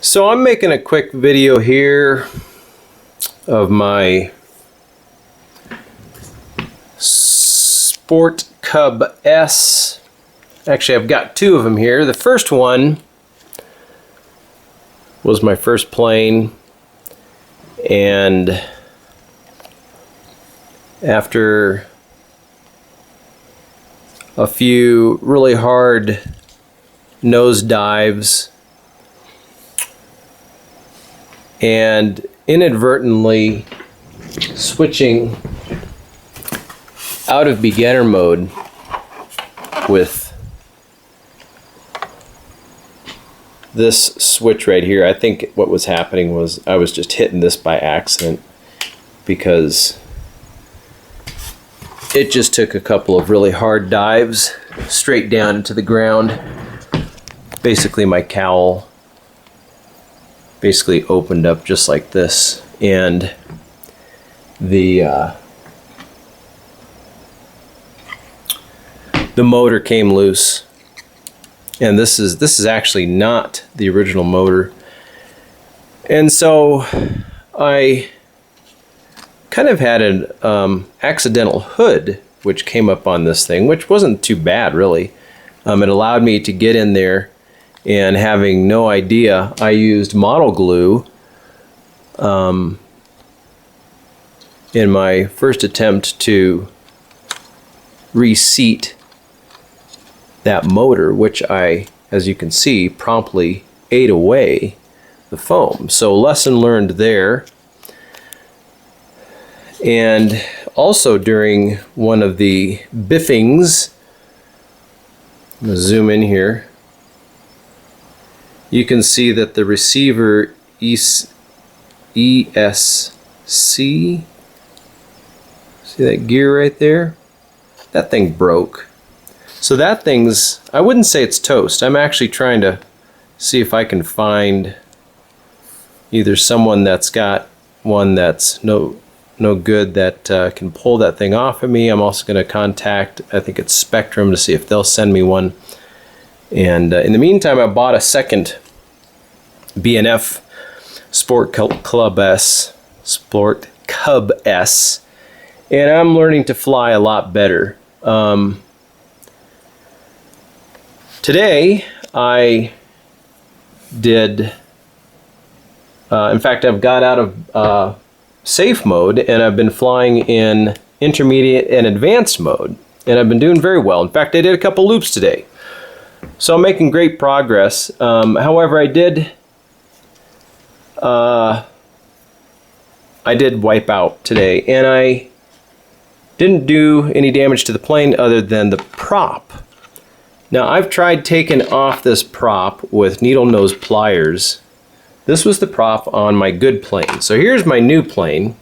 So I'm making a quick video here of my Sport Cub S. Actually, I've got two of them here. The first one was my first plane, and after a few really hard nose dives and inadvertently switching out of beginner mode with this switch right here. I think what was happening was I was just hitting this by accident because it just took a couple of really hard dives straight down into the ground. Basically my cowl basically opened up just like this, and the motor came loose. And this is actually not the original motor. And so I kind of had an accidental hood which came up on this thing, which wasn't too bad really. It allowed me to get in there, and having no idea, I used model glue in my first attempt to reseat that motor, which I, as you can see, promptly ate away the foam. So lesson learned there. And also during one of the biffings, I'm going to zoom in here, you can see that the receiver ESC, see that gear right there? That thing broke. So that thing's, I wouldn't say it's toast. I'm actually trying to see if I can find either someone that's got one that's no good that can pull that thing off of me. I'm also going to contact, I think it's Spectrum, to see if they'll send me one. And in the meantime, I bought a second B&F Sport Cub S, and I'm learning to fly a lot better. Today I did, in fact, I've got out of safe mode, and I've been flying in intermediate and advanced mode, and I've been doing very well. In fact, I did a couple loops today, so I'm making great progress. However, I did wipe out today, and I didn't do any damage to the plane other than the prop. Now, I've tried taking off this prop with needle nose pliers. This was the prop on my good plane. So here's my new plane.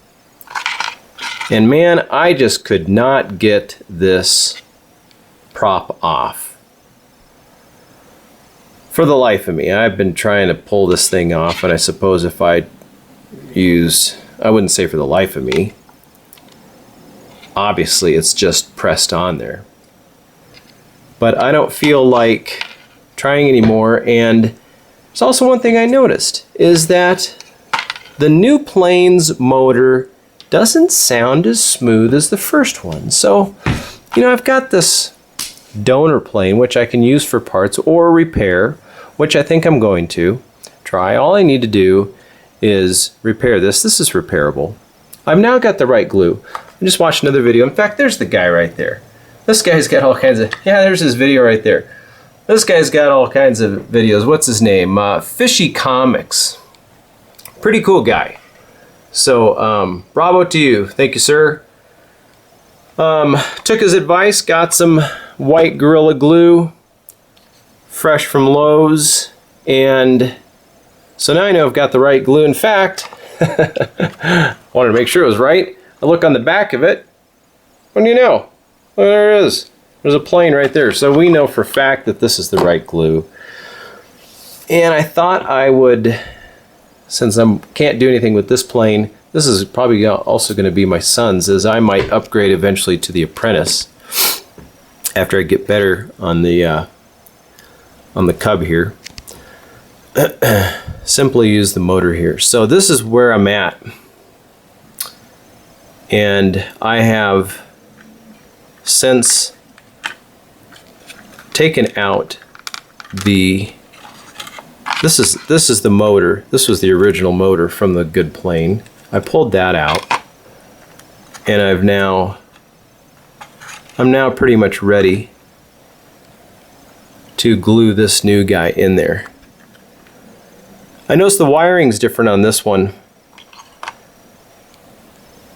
And man, I just could not get this prop off. For the life of me. I've been trying to pull this thing off, and I suppose if I used, I wouldn't say for the life of me. Obviously, it's just pressed on there. But I don't feel like trying anymore. And there's also one thing I noticed, is that the new plane's motor doesn't sound as smooth as the first one. So, you know, I've got this donor plane, which I can use for parts or repair, which I think I'm going to try. All I need to do is repair this. This is repairable. I've now got the right glue. I just watched another video. In fact, there's the guy right there. This guy's got all kinds of, yeah, there's his video right there. This guy's got all kinds of videos. What's his name? Fishy Comics. Pretty cool guy. So, bravo to you. Thank you, sir. Took his advice, got some white Gorilla Glue, fresh from Lowe's, and so now I know I've got the right glue. In fact, wanted to make sure it was right. I look on the back of it. What do you know? Well, there it is. There's a plane right there. So we know for a fact that this is the right glue. And I thought I would, since I can't do anything with this plane, this is probably also going to be my son's, as I might upgrade eventually to the Apprentice after I get better on the Cub here. simply use the motor here. So this is where I'm at. And I have since taken out the, this is the motor. This was the original motor from the good plane. I pulled that out, and I'm now pretty much ready to glue this new guy in there. I noticed the wiring's different on this one.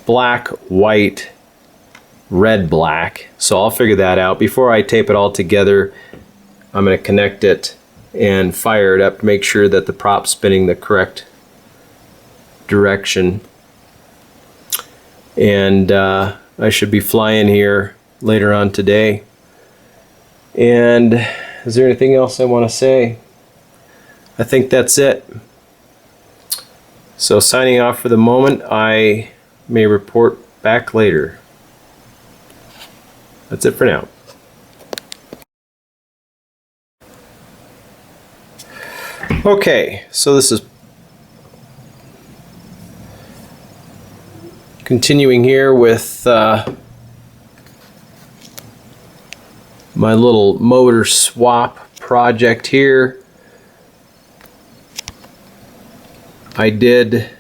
Black, white, red, black. So I'll figure that out. Before I tape it all together, I'm going to connect it and fire it up to make sure that the prop's spinning the correct direction. And I should be flying here later on today. And is there anything else I want to say? I think that's it. So signing off for the moment. I may report back later. That's it for now. Okay, so this is continuing here with my little motor swap project here. I did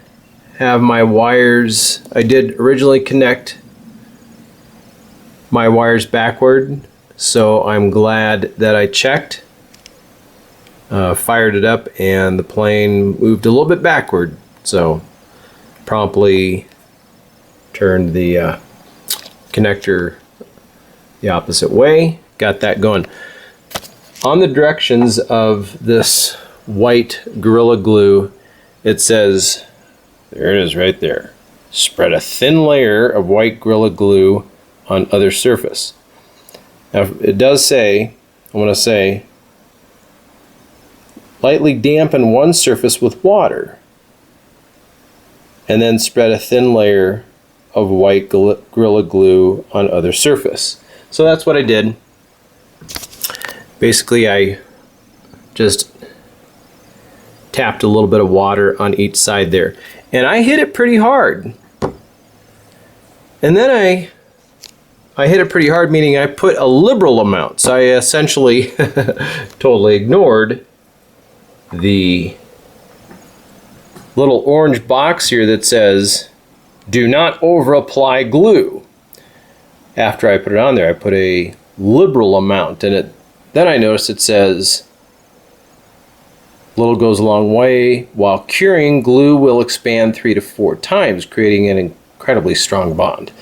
have my wires, I did originally connect my wires backward, so I'm glad that I checked, fired it up, and the plane moved a little bit backward, so promptly turned the connector the opposite way. Got that going. On the directions of this white Gorilla Glue, it says, there it is right there, spread a thin layer of white Gorilla Glue on other surface. Now it does say, I want to say, lightly dampen one surface with water and then spread a thin layer of white Gorilla Glue on other surface. So that's what I did. Basically I just tapped a little bit of water on each side there, and I hit it pretty hard. And then I hit it pretty hard, meaning I put a liberal amount. So I essentially totally ignored the little orange box here that says do not over apply glue. After I put it on there, I put a liberal amount, and then I noticed it says little goes a long way. While curing, glue will expand 3 to 4 times, creating an incredibly strong bond.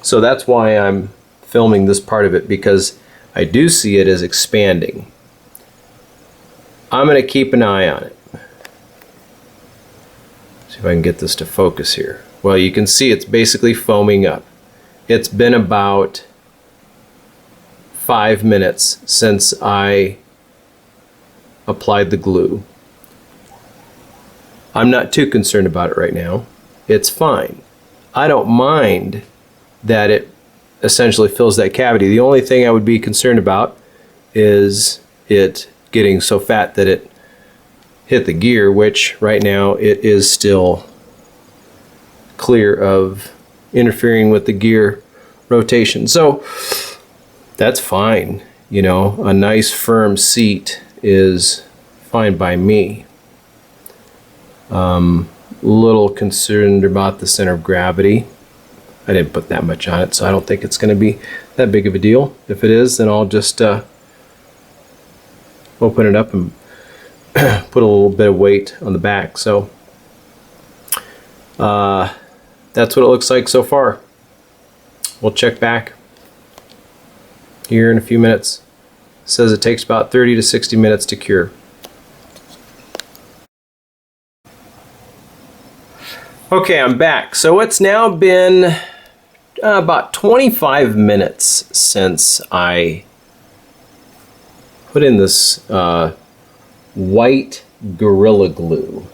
So that's why I'm filming this part of it, because I do see it as expanding. I'm going to keep an eye on it. See if I can get this to focus here. Well, you can see it's basically foaming up. It's been about 5 minutes since I applied the glue. I'm not too concerned about it right now. It's fine. I don't mind that it essentially fills that cavity. The only thing I would be concerned about is it getting so fat that it hit the gear, which right now it is still clear of interfering with the gear rotation. So that's fine. You know, a nice firm seat is fine by me. Little concerned about the center of gravity. I didn't put that much on it, so I don't think it's going to be that big of a deal. If it is, then I'll just open it up and put a little bit of weight on the back. So that's what it looks like so far. We'll check back here in a few minutes. It says it takes about 30 to 60 minutes to cure. Okay, I'm back. So it's now been about 25 minutes since I put in this white Gorilla Glue.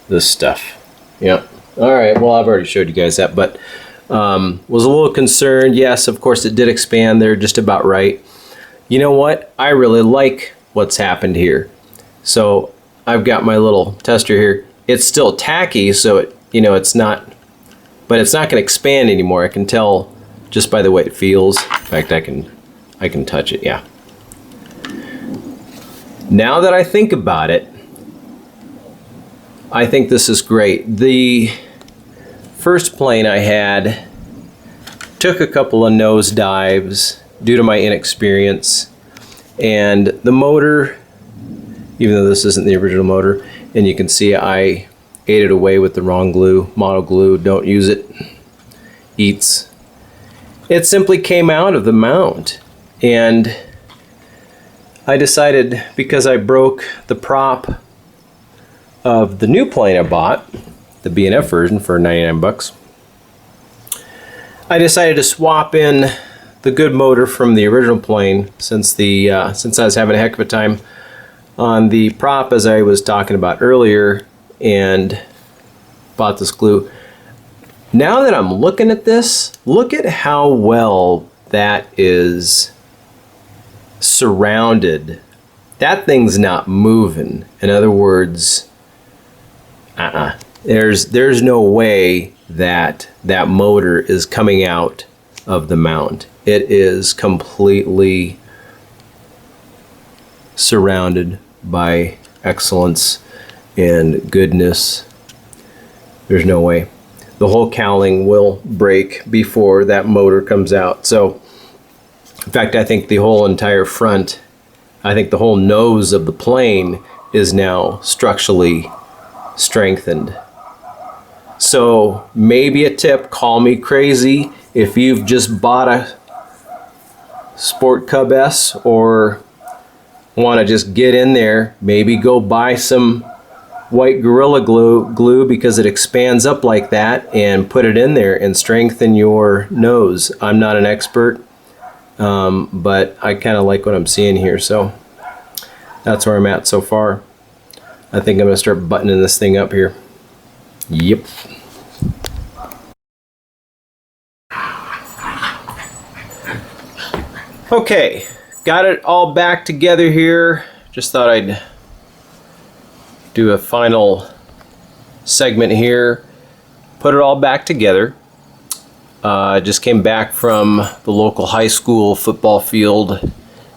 This stuff. Yep. All right, well, I've already showed you guys that, but was a little concerned. Yes, of course, it did expand there just about right. You know what? I really like what's happened here. So I've got my little tester here. It's still tacky, so it, you know, it's not, but it's not going to expand anymore. I can tell just by the way it feels. In fact, I can touch it. Yeah. Now that I think about it, I think this is great. The first plane I had took a couple of nose dives due to my inexperience, and the motor, even though this isn't the original motor, and you can see I ate it away with the wrong glue, mono glue, don't use it, eats. It simply came out of the mount, and I decided, because I broke the prop of the new plane I bought, the B&F version for 99 bucks, I decided to swap in the good motor from the original plane, since I was having a heck of a time on the prop as I was talking about earlier, and bought this glue. Now that I'm looking at this, look at how well that is surrounded. That thing's not moving. In other words, there's no way that that motor is coming out of the mount. It is completely surrounded by excellence and goodness. There's no way. The whole cowling will break before that motor comes out. So, in fact, I think the whole entire front, I think the whole nose of the plane is now structurally strengthened. So maybe a tip, call me crazy, if you've just bought a Sport Cub S or want to just get in there, maybe go buy some white Gorilla glue because it expands up like that, and put it in there and strengthen your nose. I'm not an expert, but I kind of like what I'm seeing here, so that's where I'm at so far. I think I'm going to start buttoning this thing up here. Yep. Okay, got it all back together here. Just thought I'd do a final segment here. Put it all back together. I just came back from the local high school football field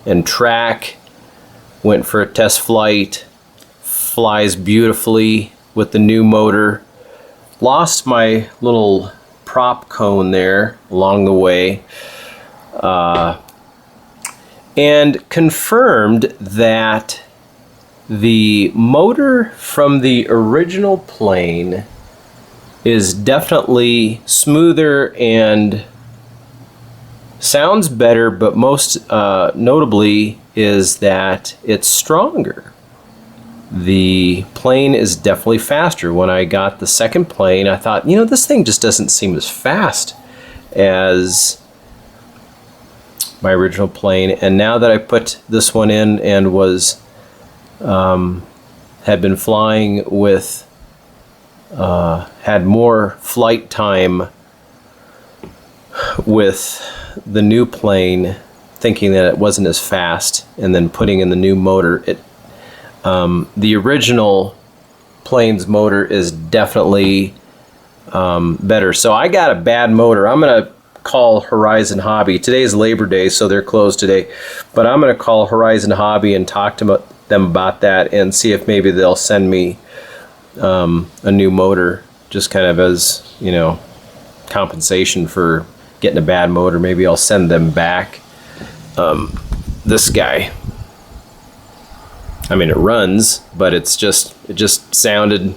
and track. Went for a test flight. Flies beautifully with the new motor. Lost my little prop cone there along the way. And confirmed that the motor from the original plane is definitely smoother and sounds better, but most notably is that it's stronger. The plane is definitely faster. When I got the second plane, I thought, you know, this thing just doesn't seem as fast as my original plane. And now that I put this one in and was had been flying with had more flight time with the new plane, thinking that it wasn't as fast, and then putting in the new motor, the original plane's motor is definitely better. So I got a bad motor. I'm gonna call Horizon Hobby. Today's Labor Day, so they're closed today, but I'm gonna call Horizon Hobby and talk to them about that and see if maybe they'll send me a new motor, just kind of as, you know, compensation for getting a bad motor. Maybe I'll send them back this guy. I mean, it runs, but it just didn't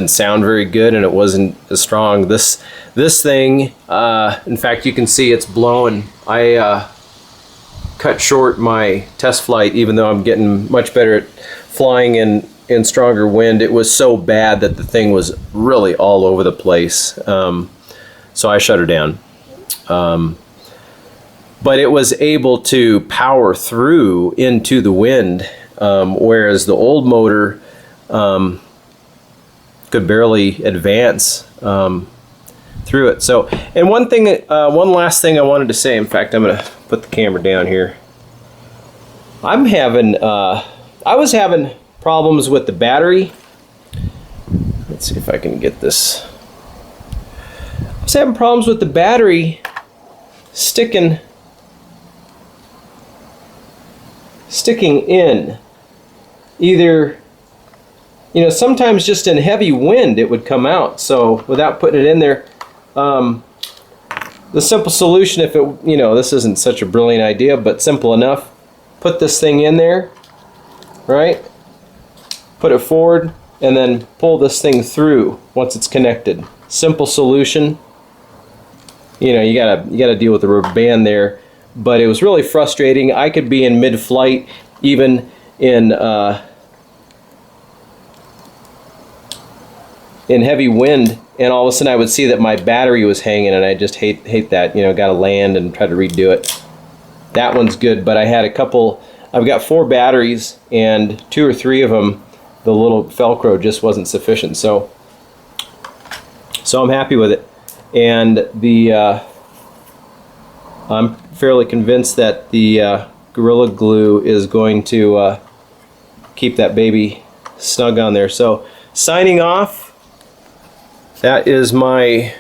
sound very good, and it wasn't as strong. This thing, in fact, you can see it's blowing. I cut short my test flight, even though I'm getting much better at flying in stronger wind. It was so bad that the thing was really all over the place. So I shut her down. But it was able to power through into the wind, whereas the old motor could barely advance through it. So, and one last thing I wanted to say. In fact, I'm going to put the camera down here. I'm having I was having problems with the battery. Let's see if I can get this. I was having problems with the battery sticking in. Either, you know, sometimes just in heavy wind it would come out. So without putting it in there, the simple solution, if it, you know, this isn't such a brilliant idea, but simple enough, put this thing in there, right? Put it forward and then pull this thing through once it's connected. Simple solution. You know, you gotta deal with the rubber band there, but it was really frustrating. I could be in mid-flight, even in heavy wind, and all of a sudden I would see that my battery was hanging, and I just hate that. You know, got to land and try to redo it. That one's good, but I had a couple. I've got 4 batteries, and 2 or 3 of them, the little Velcro just wasn't sufficient. So I'm happy with it, and the I'm fairly convinced that the Gorilla Glue is going to keep that baby snug on there. So signing off. That is my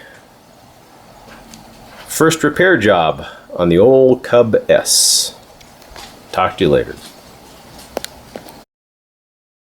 first repair job on the old Cub S. Talk to you later.